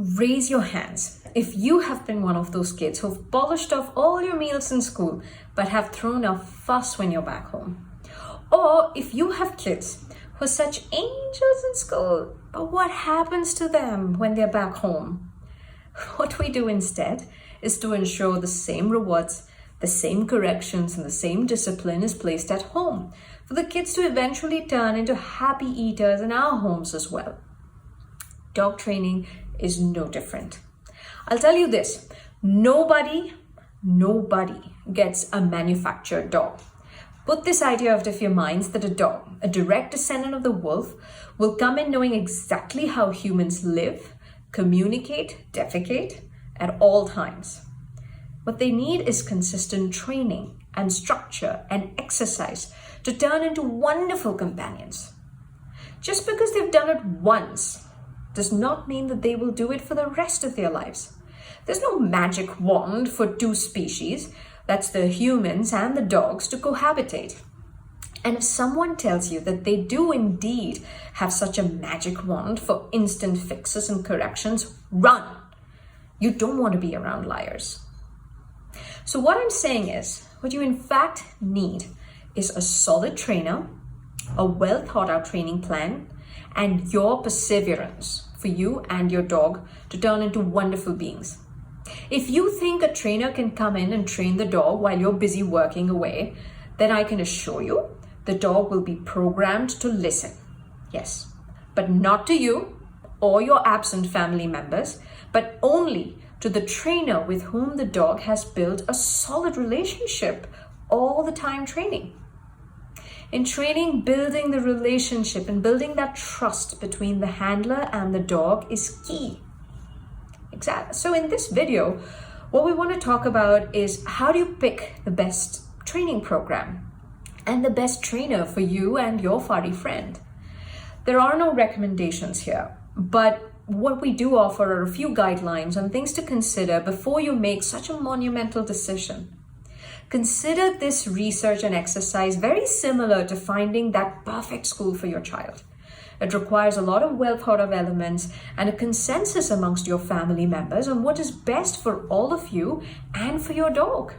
Raise your hands if you have been one of those kids who've polished off all your meals in school but have thrown a fuss when you're back home. Or if you have kids who are such angels in school, but what happens to them when they're back home? What we do instead is to ensure the same rewards, the same corrections, and the same discipline is placed at home for the kids to eventually turn into happy eaters in our homes as well. Dog training is no different. I'll tell you this, nobody gets a manufactured dog. Put this idea out of your minds that a dog, a direct descendant of the wolf, will come in knowing exactly how humans live, communicate, defecate at all times. What they need is consistent training and structure and exercise to turn into wonderful companions. Just because they've done it once does not mean that they will do it for the rest of their lives. There's no magic wand for two species, that's the humans and the dogs, to cohabitate. And if someone tells you that they do indeed have such a magic wand for instant fixes and corrections, run. You don't want to be around liars. So what I'm saying is, what you in fact need is a solid trainer, a well thought out training plan, and your perseverance for you and your dog to turn into wonderful beings. If you think a trainer can come in and train the dog while you're busy working away, then I can assure you the dog will be programmed to listen. Yes, but not to you or your absent family members, but only to the trainer with whom the dog has built a solid relationship all the time training. In training, building the relationship and building that trust between the handler and the dog is key. Exactly. So in this video, what we want to talk about is how do you pick the best training program and the best trainer for you and your furry friend. There are no recommendations here, but what we do offer are a few guidelines on things to consider before you make such a monumental decision. Consider this research and exercise very similar to finding that perfect school for your child. It requires a lot of well thought of elements and a consensus amongst your family members on what is best for all of you and for your dog.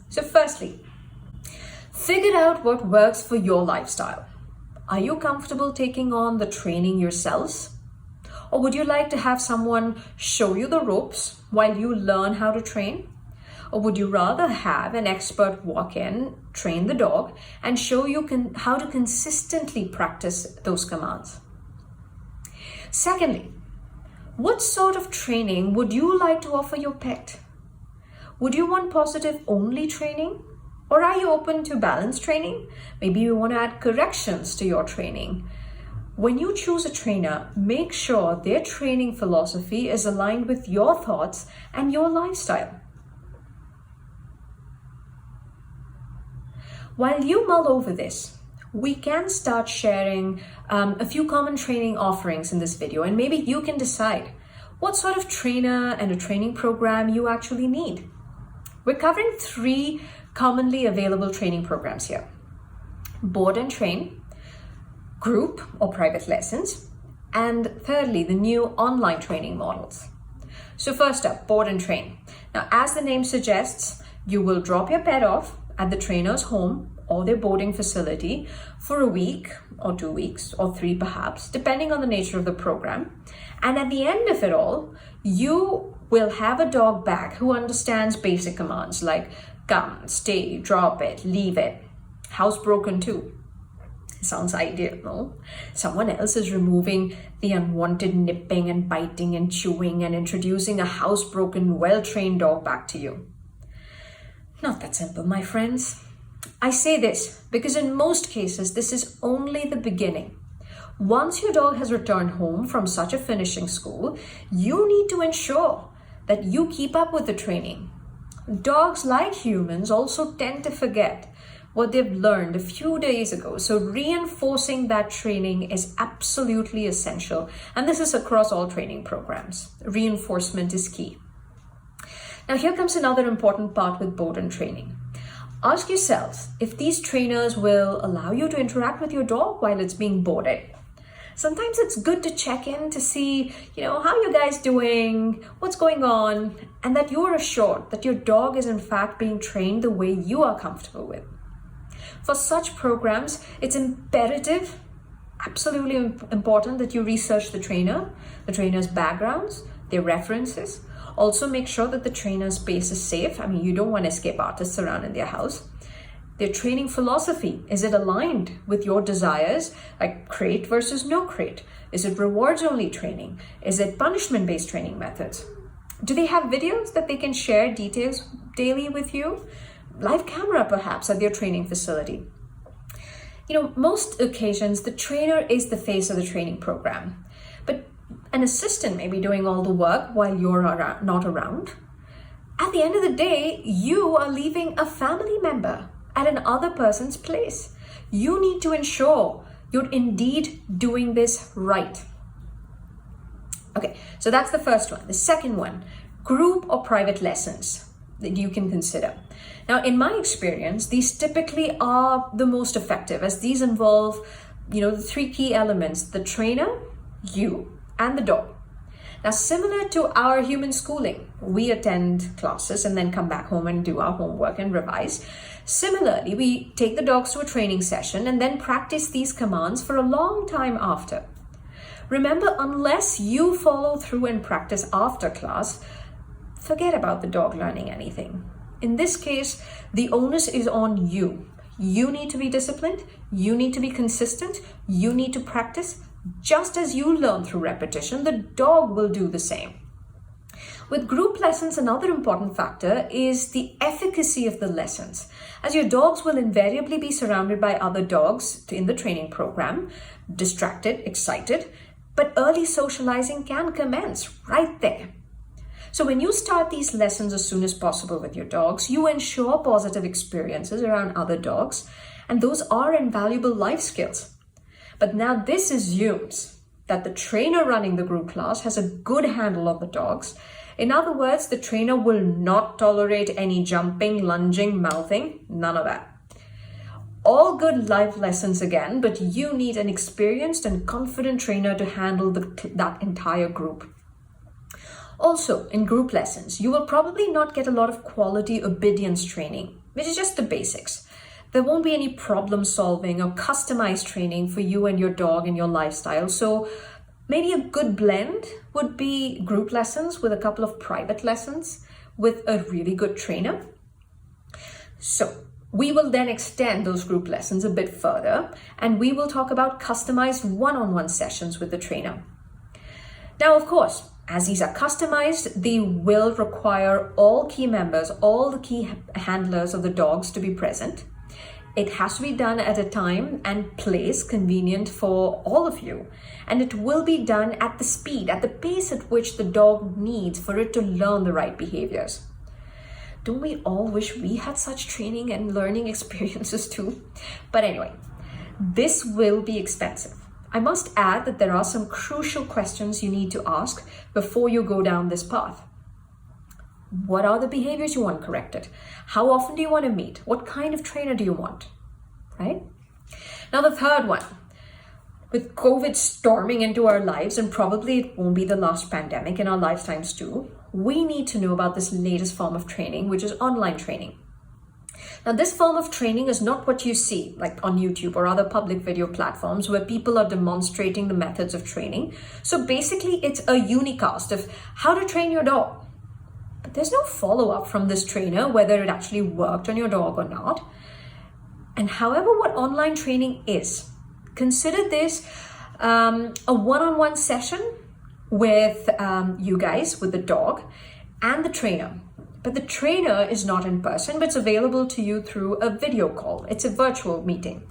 So firstly, figure out what works for your lifestyle. Are you comfortable taking on the training yourselves? Or would you like to have someone show you the ropes while you learn how to train? Or would you rather have an expert walk in, train the dog, and show you how to consistently practice those commands? Secondly, what sort of training would you like to offer your pet? Would you want positive only training? Or are you open to balanced training? Maybe you want to add corrections to your training. When you choose a trainer, make sure their training philosophy is aligned with your thoughts and your lifestyle. While you mull over this, we can start sharing a few common training offerings in this video, and maybe you can decide what sort of trainer and a training program you actually need. We're covering 3 commonly available training programs here: board and train, group or private lessons, and thirdly, the new online training models. So first up, board and train. Now, as the name suggests, you will drop your pet off at the trainer's home or their boarding facility for a week or 2 weeks or 3 perhaps, depending on the nature of the program. And at the end of it all, you will have a dog back who understands basic commands like come, stay, drop it, leave it, housebroken too. Sounds ideal, no? Someone else is removing the unwanted nipping and biting and chewing and introducing a housebroken, well-trained dog back to you. Not that simple, my friends. I say this because in most cases, this is only the beginning. Once your dog has returned home from such a finishing school, you need to ensure that you keep up with the training. Dogs, like humans, also tend to forget what they've learned a few days ago. So reinforcing that training is absolutely essential. And this is across all training programs. Reinforcement is key. Now here comes another important part with board and training. Ask yourselves if these trainers will allow you to interact with your dog while it's being boarded. Sometimes it's good to check in to see, how you guys doing, what's going on, and that you're assured that your dog is in fact being trained the way you are comfortable with. For such programs, it's imperative, absolutely important, that you research the trainer's backgrounds, their references. Also make sure that the trainer's space is safe. You don't want escape artists around in their house. Their training philosophy, is it aligned with your desires, like crate versus no crate? Is it rewards only training? Is it punishment based training methods? Do they have videos that they can share details daily with you? Live camera perhaps at their training facility. Most occasions the trainer is the face of the training program, but an assistant may be doing all the work while you're not around. At the end of the day, you are leaving a family member at another person's place. You need to ensure you're indeed doing this right. Okay, so that's the first one. The second one, group or private lessons that you can consider. Now, in my experience, these typically are the most effective, as these involve, the three key elements: the trainer, you, and the dog. Now, similar to our human schooling, we attend classes and then come back home and do our homework and revise. Similarly, we take the dogs to a training session and then practice these commands for a long time after. Remember, unless you follow through and practice after class, forget about the dog learning anything. In this case, the onus is on you. You need to be disciplined, you need to be consistent, you need to practice. Just as you learn through repetition, the dog will do the same. With group lessons, another important factor is the efficacy of the lessons, as your dogs will invariably be surrounded by other dogs in the training program, distracted, excited, but early socializing can commence right there. So when you start these lessons as soon as possible with your dogs, you ensure positive experiences around other dogs, and those are invaluable life skills. But now this assumes that the trainer running the group class has a good handle of the dogs. In other words, the trainer will not tolerate any jumping, lunging, mouthing, none of that. All good life lessons again, but you need an experienced and confident trainer to handle that entire group. Also, in group lessons, you will probably not get a lot of quality obedience training, which is just the basics. There won't be any problem solving or customized training for you and your dog and your lifestyle. So maybe a good blend would be group lessons with a couple of private lessons with a really good trainer. So we will then extend those group lessons a bit further, and we will talk about customized one-on-one sessions with the trainer. Now, of course, as these are customized, they will require all key members, all the key handlers of the dogs to be present. It has to be done at a time and place convenient for all of you. And it will be done at the speed, at the pace at which the dog needs for it to learn the right behaviors. Don't we all wish we had such training and learning experiences too? But anyway, this will be expensive. I must add that there are some crucial questions you need to ask before you go down this path. What are the behaviors you want corrected? How often do you want to meet? What kind of trainer do you want? Right? Now, the third one, with COVID storming into our lives, and probably it won't be the last pandemic in our lifetimes too, we need to know about this latest form of training, which is online training. Now, this form of training is not what you see like on YouTube or other public video platforms where people are demonstrating the methods of training. So basically, it's a unicast of how to train your dog. But there's no follow-up from this trainer whether it actually worked on your dog or not. And however, what online training is, consider this a one-on-one session with you guys, with the dog and the trainer. But the trainer is not in person, but it's available to you through a video call. It's a virtual meeting.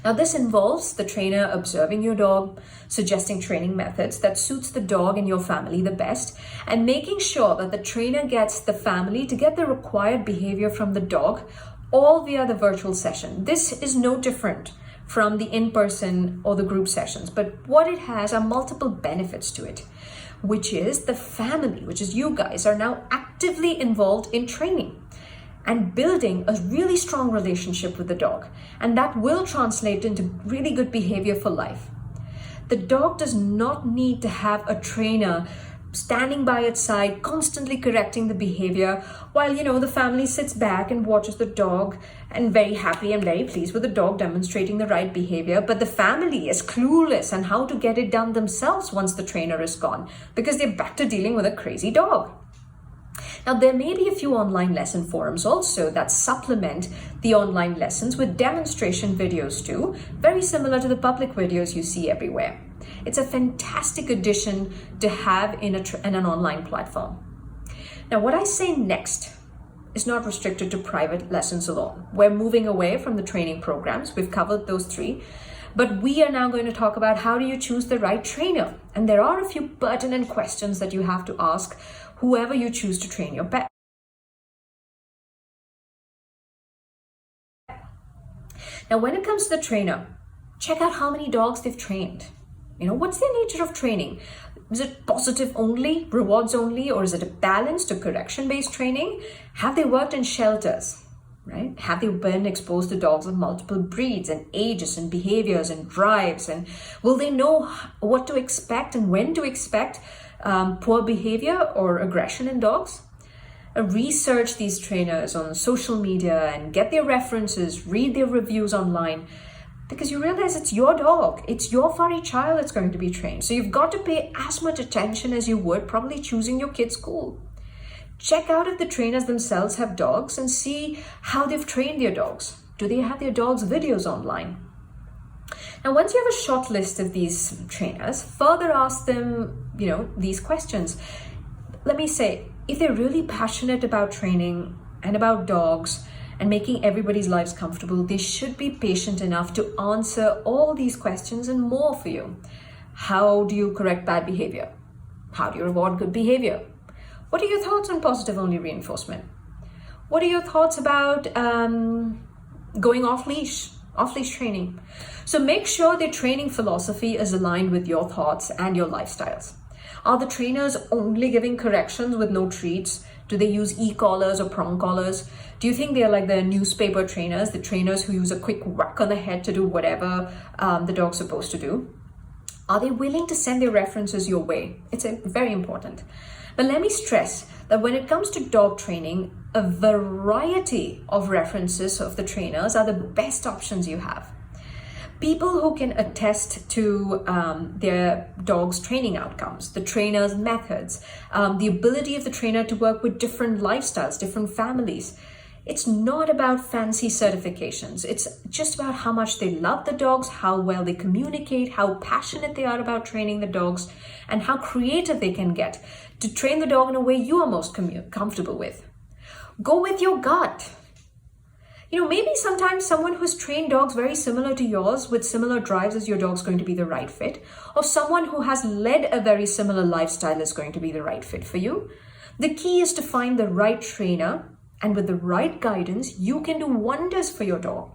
Now, this involves the trainer observing your dog, suggesting training methods that suits the dog and your family the best, and making sure that the trainer gets the family to get the required behavior from the dog, all via the virtual session. This is no different from the in-person or the group sessions, but what it has are multiple benefits to it, which is the family, which is you guys, are now actively involved in training. and building a really strong relationship with the dog. And that will translate into really good behavior for life. The dog does not need to have a trainer standing by its side, constantly correcting the behavior, while, the family sits back and watches the dog and very happy and very pleased with the dog demonstrating the right behavior. But the family is clueless on how to get it done themselves once the trainer is gone, because they're back to dealing with a crazy dog. Now, there may be a few online lesson forums also that supplement the online lessons with demonstration videos too, very similar to the public videos you see everywhere. It's a fantastic addition to have in an online platform. Now, what I say next is not restricted to private lessons alone. We're moving away from the training programs. We've covered those 3. But we are now going to talk about how do you choose the right trainer. And there are a few pertinent questions that you have to ask whoever you choose to train your pet. Now, when it comes to the trainer, check out how many dogs they've trained. What's their nature of training? Is it positive only, rewards only, or is it a balanced or correction-based training? Have they worked in shelters, right? Have they been exposed to dogs of multiple breeds and ages and behaviors and drives? And will they know what to expect and when to expect poor behavior or aggression in dogs? Research these trainers on social media and get their references, read their reviews online, because you realize it's your dog, it's your furry child that's going to be trained. So you've got to pay as much attention as you would probably choosing your kid's school. Check out if the trainers themselves have dogs and see how they've trained their dogs. Do they have their dogs' videos online? Now, once you have a short list of these trainers, further ask them, these questions. Let me say, if they're really passionate about training and about dogs and making everybody's lives comfortable, they should be patient enough to answer all these questions and more for you. How do you correct bad behavior? How do you reward good behavior? What are your thoughts on positive-only reinforcement? What are your thoughts about going off-leash training? So make sure their training philosophy is aligned with your thoughts and your lifestyles. Are the trainers only giving corrections with no treats? Do they use e-collars or prong collars? Do you think they're like the newspaper trainers, the trainers who use a quick whack on the head to do whatever the dog's supposed to do? Are they willing to send their references your way? It's very important. But let me stress that when it comes to dog training, a variety of references of the trainers are the best options you have. People who can attest to their dog's training outcomes, the trainer's methods, the ability of the trainer to work with different lifestyles, different families. It's not about fancy certifications. It's just about how much they love the dogs, how well they communicate, how passionate they are about training the dogs, and how creative they can get to train the dog in a way you are most comfortable with. Go with your gut. Maybe sometimes someone who's trained dogs very similar to yours with similar drives as your dog's going to be the right fit, or someone who has led a very similar lifestyle is going to be the right fit for you. The key is to find the right trainer, and with the right guidance, you can do wonders for your dog.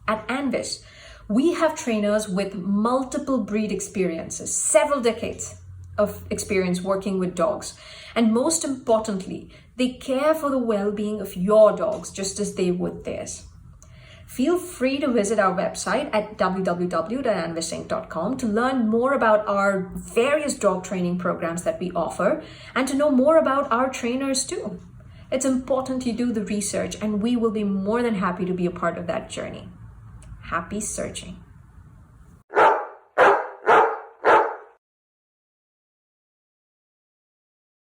At Anvis, we have trainers with multiple breed experiences, several decades of experience working with dogs. And most importantly, they care for the well-being of your dogs just as they would theirs. Feel free to visit our website at www.anvisinc.com to learn more about our various dog training programs that we offer and to know more about our trainers too. It's important you do the research, and we will be more than happy to be a part of that journey. Happy searching.